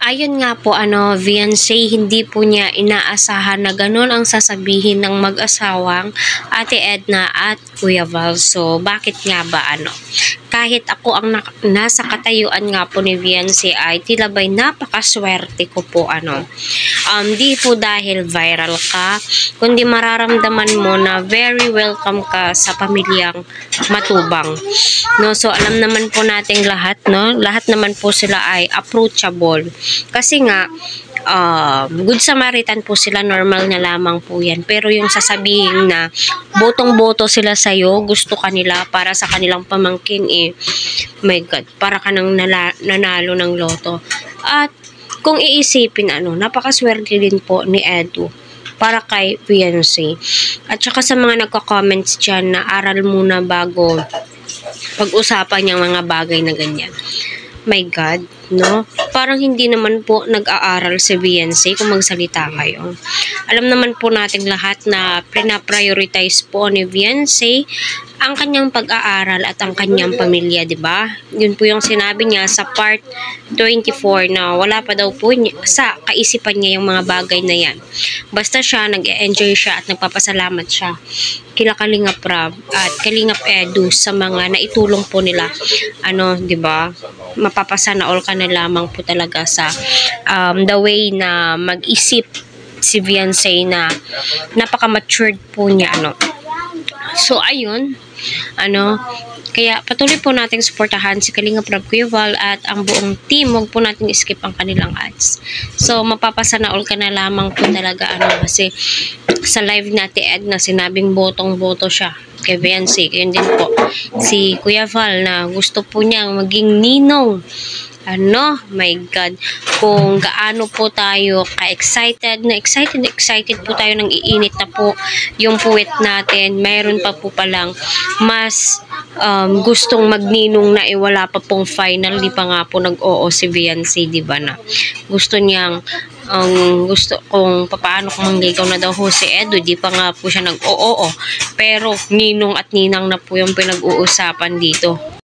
Ayun nga po, Viancy, hindi po niya inaasahan na ganun ang sasabihin ng mag-asawang Ate Edna at Kuya Val. So, bakit nga ba kahit ako ang nasa katayuan nga po ni Viancy ay tila ba'y napakaswerte ko po di po dahil viral ka, kundi mararamdaman mo na very welcome ka sa pamilyang Matubang. No, so alam naman po nating lahat, no? Lahat naman po sila ay approachable. Kasi nga Good Samaritan po sila, normal na lamang po yan. Pero yung sasabihin na botong-boto sila sa'yo, gusto kanila para sa kanilang pamangkin, my God, para ka nang nanalo ng loto. At kung iisipin, napakaswerte din po ni Edu para kay Viancy. At saka sa mga nagko-comments dyan na aral muna bago pag-usapan yung mga bagay na ganyan. My God, no? Parang hindi naman po nag-aaral si Viancy kung magsalita kayo. Alam naman po nating lahat na pina-prioritize po ni Viancy ang kanyang pag-aaral at ang kanyang pamilya, di ba? Yun po yung sinabi niya sa part 24 na wala pa daw po sa kaisipan niya yung mga bagay na yan. Basta siya, nag-enjoy siya at nagpapasalamat siya kila Kalingap Rab at Kalingap Edu sa mga naitulong po nila. Di ba? Mapapasana all ka na lamang po talaga sa the way na mag-isip si Viancy na napaka-matured po niya, So, ayun, kaya patuloy po nating suportahan si Kalingap Rab, Kuya Val at ang buong team. Huwag po natin skip ang kanilang ads. So, mapapasana all ka na lamang po talaga, kasi sa live natin Edna, sinabing botong-boto siya kay Viancy. Yun din po si Kuya Val na gusto po niyang maging ninong. My God, kung gaano po tayo ka-excited, excited po tayo, nang iinit na po yung puwet natin. Mayroon pa po palang mas gustong magninong na wala pa pong final. Di pa nga po nag-oo si Viancy, di ba na? Gusto niyang gusto kung paano kung manggagaw na daw si Edu, di pa nga po siya nag-oo. Pero ninong at ninang na po yung pinag-uusapan dito.